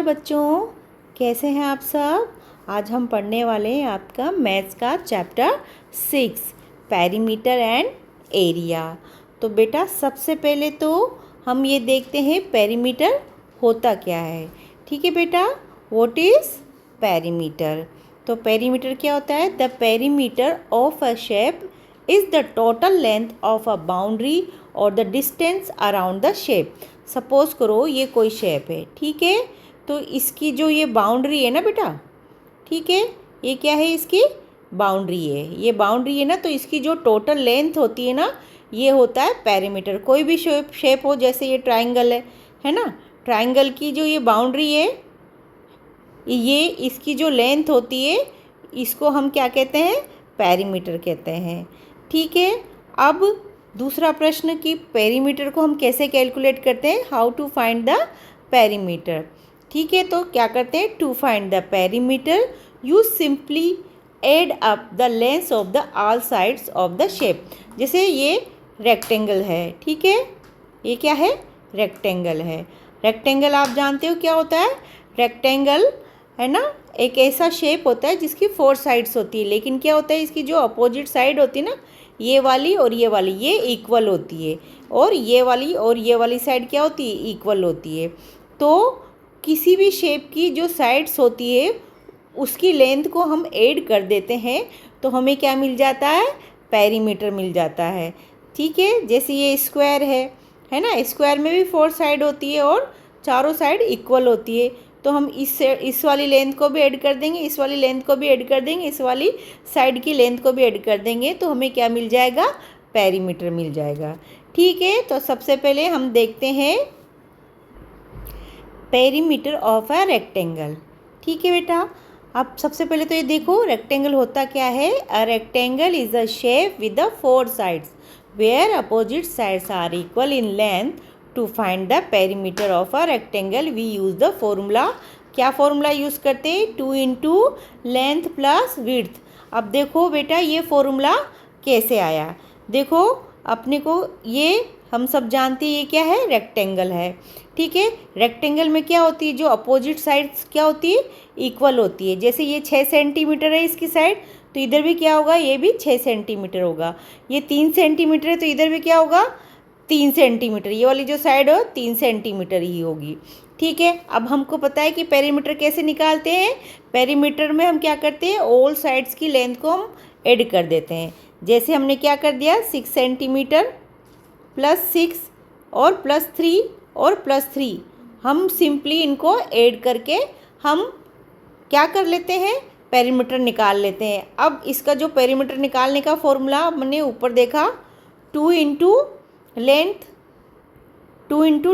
नमस्कार बच्चों, कैसे हैं आप सब। आज हम पढ़ने वाले हैं आपका मैथ्स का चैप्टर 6 पेरीमीटर एंड एरिया। तो बेटा सबसे पहले तो हम ये देखते हैं पेरीमीटर होता क्या है। ठीक है बेटा, व्हाट इज़ पेरीमीटर। तो पेरीमीटर क्या होता है? The perimeter of a shape is the total length of a boundary और the distance around the shape. Suppose करो ये कोई शेप है, ठीक है, तो इसकी जो ये बाउंड्री है ना बेटा, ठीक है, ये क्या है, इसकी बाउंड्री है। ये बाउंड्री है ना, तो इसकी जो टोटल लेंथ होती है ना, ये होता है पेरीमीटर। कोई भी शेप हो, जैसे ये ट्राइंगल है ना, ट्राइंगल की जो ये बाउंड्री है, ये इसकी जो लेंथ होती है, इसको हम क्या कहते हैं? पेरीमीटर कहते हैं। ठीक है, अब दूसरा प्रश्न कि पेरीमीटर को हम कैसे कैलकुलेट करते हैं, how to find the perimeter. ठीक है, तो क्या करते हैं? To find the perimeter you simply add up the length of the all sides of the shape. जैसे ये रेक्टेंगल है, ठीक है, ये क्या है? रेक्टेंगल है। रेक्टेंगल आप जानते हो क्या होता है? रेक्टेंगल है ना, एक ऐसा शेप होता है जिसकी 4 साइड्स होती है, लेकिन क्या होता है, इसकी जो अपोजिट साइड होती है ना, ये वाली और ये इक्वल होती है, और ये वाली साइड क्या होती है? इक्वल होती है। तो किसी भी शेप की जो साइड्स होती है उसकी लेंथ को हम ऐड कर देते हैं, तो हमें क्या मिल जाता है? पेरीमीटर मिल जाता है। ठीक है, जैसे ये स्क्वायर है ना, स्क्वायर में भी 4 साइड होती है और चारों साइड इक्वल होती है, तो हम इस वाली लेंथ को भी ऐड कर देंगे, इस वाली लेंथ को भी ऐड कर देंगे, इस वाली साइड की लेंथ को भी ऐड कर देंगे, तो हमें क्या मिल जाएगा? पेरीमीटर मिल जाएगा। ठीक है, तो सबसे पहले हम देखते हैं पेरीमीटर ऑफ अ रेक्टेंगल। ठीक है बेटा, अब सबसे पहले तो ये देखो रेक्टेंगल होता क्या है। A rectangle is a shape with the 4 sides where opposite sides are equal in length. To find the perimeter of a rectangle we use the formula. क्या फॉर्मूला यूज़ करते हैं? 2 इंटू लेंथ प्लस विड्थ। अब देखो बेटा ये formula कैसे आया। देखो अपने को ये हम सब जानते हैं, ये क्या है? रेक्टेंगल है। ठीक है, रेक्टेंगल में क्या होती है, जो अपोजिट साइड्स क्या होती है? इक्वल होती है। जैसे ये 6 सेंटीमीटर है इसकी साइड, तो इधर भी क्या होगा? ये भी 6 सेंटीमीटर होगा। ये 3 सेंटीमीटर है, तो इधर भी क्या होगा? 3 सेंटीमीटर। ये वाली जो साइड हो 3 सेंटीमीटर ही होगी। ठीक है, अब हमको पता है कि पेरीमीटर कैसे निकालते हैं। पेरीमीटर में हम क्या करते हैं? ऑल साइड्स की लेंथ को हम ऐड कर देते हैं। जैसे हमने क्या कर दिया, 6 सेंटीमीटर प्लस 6 और प्लस 3 और प्लस 3, हम सिंपली इनको ऐड करके हम क्या कर लेते हैं? पेरीमीटर निकाल लेते हैं। अब इसका जो पेरीमीटर निकालने का फॉर्मूला हमने ऊपर देखा, 2 इंटू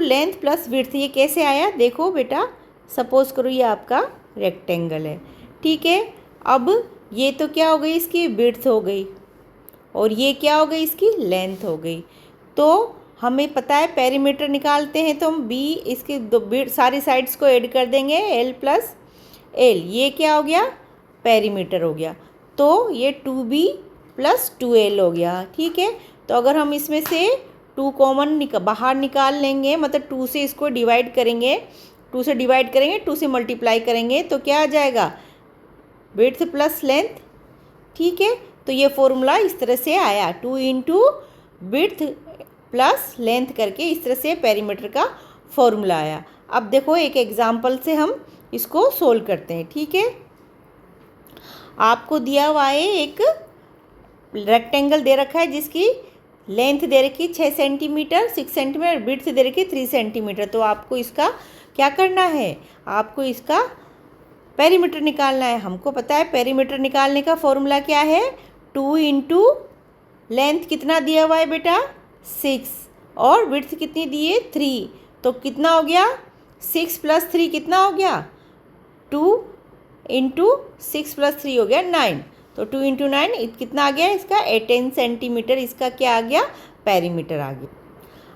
लेंथ प्लस विड्थ। ये कैसे आया? देखो बेटा, सपोज करो ये आपका रेक्टेंगल है, ठीक है, अब ये तो क्या हो गई? इसकी विड्थ हो गई, और ये क्या हो गई? इसकी लेंथ हो गई। तो हमें पता है पेरीमीटर निकालते हैं तो हम बी इसके सारी साइड्स को ऐड कर देंगे, एल प्लस एल। ये क्या हो गया? पेरीमीटर हो गया। तो ये 2b प्लस 2l हो गया। ठीक है, तो अगर हम इसमें से 2 कॉमन बाहर निकाल लेंगे, मतलब 2 से इसको डिवाइड करेंगे, 2 से डिवाइड करेंगे, 2 से मल्टीप्लाई करेंगे, तो क्या आ जाएगा? Width plus length. ठीक है, तो ये फॉर्मूला इस तरह से आया, 2 इंटू विड्थ प्लस लेंथ करके इस तरह से पेरीमीटर का फॉर्मूला आया। अब देखो एक एग्जांपल से हम इसको सोल्व करते हैं। ठीक है, आपको दिया हुआ है एक रेक्टेंगल दे रखा है जिसकी लेंथ दे रखी 6 सेंटीमीटर, 6 सेंटीमीटर, विड्थ दे रखी 3 सेंटीमीटर। तो आपको इसका क्या करना है? आपको इसका पेरीमीटर निकालना है। हमको पता है पेरीमीटर निकालने का फॉर्मूला क्या है, 2 इंटू लेंथ कितना दिया हुआ है बेटा? 6, और विड्थ कितनी दी है? 3। तो कितना हो गया? 6 प्लस 3 कितना हो गया? 2 इंटू 6 प्लस 3 हो गया 9। तो 2 इंटू 9 कितना आ गया इसका? 18 सेंटीमीटर। इसका क्या आ गया? पेरीमीटर आ गया।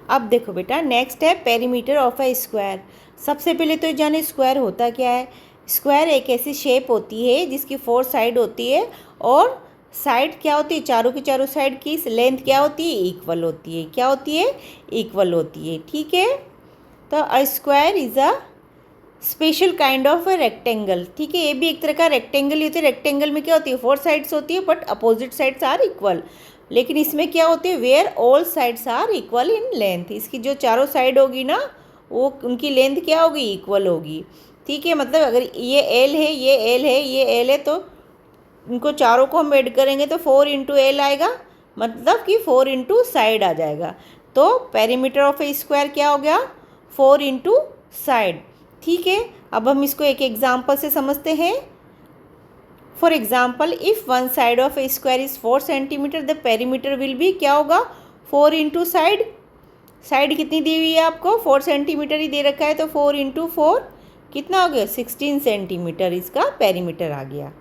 अब देखो बेटा, नेक्स्ट है पेरीमीटर ऑफ अ स्क्वायर। सबसे पहले तो जाने स्क्वायर होता क्या है। स्क्वायर एक ऐसी शेप होती है जिसकी 4 साइड होती है, और साइड क्या होती है? चारों की चारों साइड की लेंथ क्या होती है? इक्वल होती है। क्या होती है? इक्वल होती है। ठीक है, तो a square is a special kind of a rectangle. ठीक है, ये भी एक तरह का रेक्टेंगल ही होती है। रेक्टेंगल में क्या होती है, 4 साइड्स होती है but opposite sides are equal. लेकिन इसमें क्या होती है, where all sides are equal in length. इसकी जो चारों साइड होगी ना, वो उनकी लेंथ क्या होगी, इक्वल होगी। ठीक है, मतलब अगर ये एल है, ये एल है, ये एल है, तो इनको चारों को हम ऐड करेंगे तो 4 इंटू एल आएगा, मतलब कि 4 इंटू साइड आ जाएगा। तो पेरीमीटर ऑफ ए स्क्वायर क्या हो गया, 4 इंटू साइड। ठीक है, अब हम इसको एक एग्जाम्पल से समझते हैं। For example, if one side of A square is 4 centimetre, the perimeter will be क्या होगा, 4 इंटू साइड। साइड कितनी दी हुई है आपको, 4 सेंटीमीटर ही दे रखा है, तो 4 इंटू 4 कितना हो गया, 16 सेंटीमीटर इसका पेरीमीटर आ गया।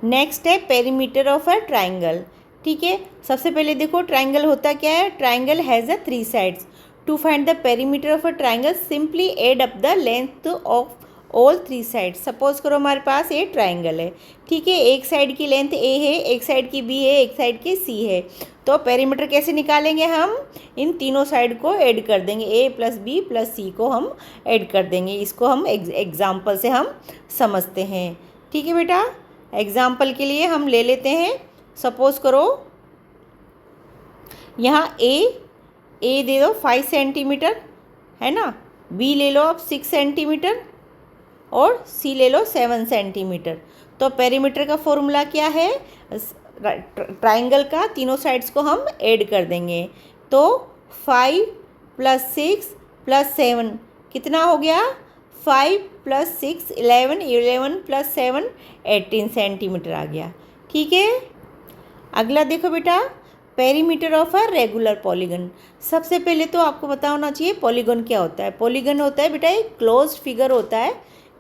नेक्स्ट है पेरीमीटर ऑफ अ ट्राइंगल। ठीक है, सबसे पहले देखो ट्राइंगल होता क्या है, triangle has a 3 sides. To find the perimeter of a triangle simply add up the length of all 3 sides. Suppose करो हमारे पास ये ट्राइंगल है। ठीक है, एक साइड की लेंथ ए है, एक साइड की बी है, एक साइड की सी है। तो पेरीमीटर कैसे निकालेंगे हम, इन तीनों साइड को ऐड कर देंगे, ए प्लस बी प्लस सी को हम ऐड कर देंगे। इसको हम एग्जाम्पल से हम समझते हैं। ठीक है बेटा, एग्जाम्पल के लिए हम ले लेते हैं, सपोज करो यहाँ ए दे दो 5 सेंटीमीटर, है ना, बी ले लो आप 6 सेंटीमीटर और सी ले लो 7 सेंटीमीटर। तो पेरीमीटर का फॉर्मूला क्या है, ट्राइंगल का तीनों साइड्स को हम ऐड कर देंगे। तो 5 प्लस 6 प्लस 7 कितना हो गया, 5 प्लस 6 11, 11 प्लस 7 18 सेंटीमीटर आ गया। ठीक है, अगला देखो बेटा, perimeter of a regular polygon. सबसे पहले तो आपको पता होना चाहिए पॉलीगन क्या होता है। पॉलीगन होता है बेटा एक क्लोज्ड फिगर होता है।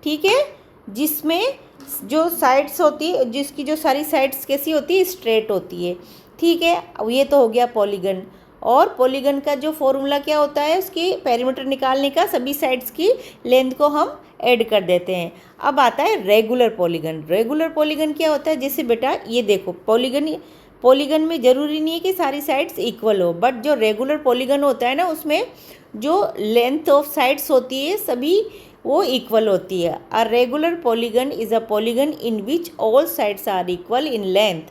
ठीक है, जिसमें जो साइड्स होती है, जिसकी जो सारी साइड्स कैसी होती है, स्ट्रेट होती है। ठीक है, अब ये तो हो गया पॉलीगन। और पॉलीगन का जो फॉर्मूला क्या होता है, उसकी पेरीमीटर निकालने का, सभी साइड्स की लेंथ को हम ऐड कर देते हैं। अब आता है रेगुलर पॉलीगन। रेगुलर पॉलीगन क्या होता है, जैसे बेटा ये देखो पॉलीगन में ज़रूरी नहीं है कि सारी साइड्स इक्वल हो, बट जो रेगुलर पॉलीगन होता है ना, उसमें जो लेंथ ऑफ साइड्स होती है सभी वो इक्वल होती है। A regular polygon is a polygon in which all sides are equal in length.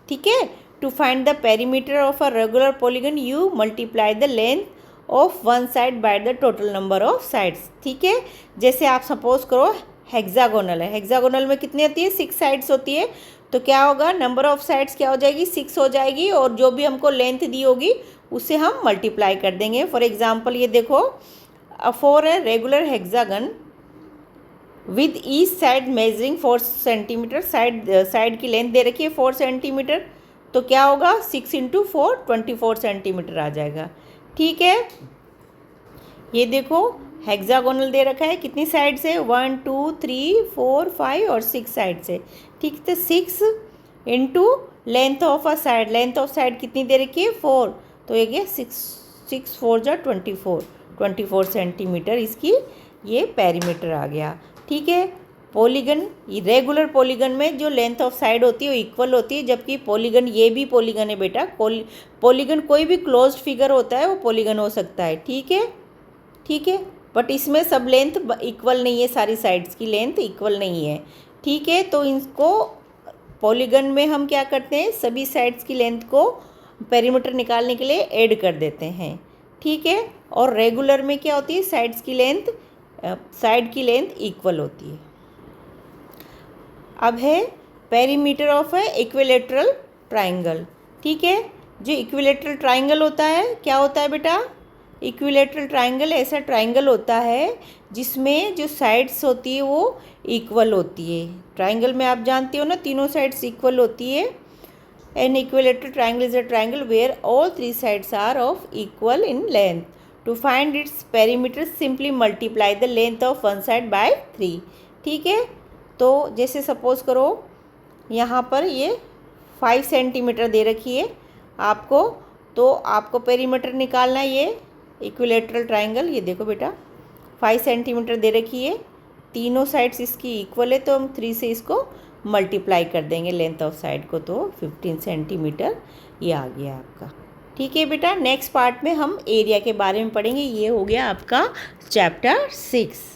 ठीक है, to find the perimeter of a regular polygon you multiply the length of one side by the total number of sides. ठीक है, जैसे आप suppose करो hexagonal है, hexagonal में कितनी होती है, 6 साइड्स होती है। तो क्या होगा, नंबर ऑफ साइड्स क्या हो जाएगी, 6 हो जाएगी, और जो भी हमको लेंथ दी होगी उससे हम मल्टीप्लाई कर देंगे। फॉर एग्जाम्पल ये देखो, for a regular hexagon with each side measuring 4 centimetre, side की लेंथ दे रखी है 4 सेंटीमीटर, तो क्या होगा, 6 इंटू 4 24 सेंटीमीटर आ जाएगा। ठीक है, ये देखो हेक्सागोनल दे रखा है, कितनी साइड से, 1 2 3 4 5 और 6 साइड से। ठीक, तो 6 into length of a side, length of side कितनी दे रखी है, 4, तो ये 6 4 जा 24 सेंटीमीटर इसकी ये पेरीमीटर आ गया। ठीक है, पॉलीगन, रेगुलर पॉलीगन में जो लेंथ ऑफ साइड होती है वो इक्वल होती है, जबकि पॉलीगन, ये भी पॉलीगन है बेटा, पॉलीगन कोई भी क्लोज्ड फिगर होता है वो पॉलीगन हो सकता है। ठीक है, ठीक है, बट इसमें सब लेंथ इक्वल नहीं है, सारी साइड्स की लेंथ इक्वल नहीं है। ठीक है, तो इसको पॉलीगन में हम क्या करते हैं, सभी साइड्स की लेंथ को पेरीमीटर निकालने के लिए ऐड कर देते हैं। ठीक है, और रेगुलर में क्या होती है, साइड की लेंथ इक्वल होती है। अब है perimeter of A equilateral triangle. ठीक है, जो इक्विलेटरल ट्राइंगल होता है, क्या होता है बेटा, इक्विलेटरल ट्राइंगल ऐसा ट्राइंगल होता है जिसमें जो साइड्स होती है वो इक्वल होती है। ट्राइंगल में आप जानते हो ना, तीनों साइड्स इक्वल होती है। An equilateral triangle is a triangle where all 3 sides are of equal in length. To find its perimeter simply multiply the length of one side by 3। ठीक है, तो जैसे सपोज करो यहाँ पर ये 5 सेंटीमीटर दे रखी है आपको, तो आपको पेरीमीटर निकालना है ये इक्विलेटरल ट्राइंगल। ये देखो बेटा 5 सेंटीमीटर दे रखी है, तीनों साइड्स इसकी इक्वल है, तो हम 3 से इसको मल्टीप्लाई कर देंगे लेंथ ऑफ साइड को, तो 15 सेंटीमीटर ये आ गया आपका। ठीक है बेटा, नेक्स्ट पार्ट में हम एरिया के बारे में पढ़ेंगे। ये हो गया आपका चैप्टर 6।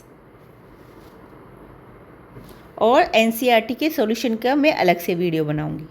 और एनसीईआरटी के सॉल्यूशन का मैं अलग से वीडियो बनाऊंगी।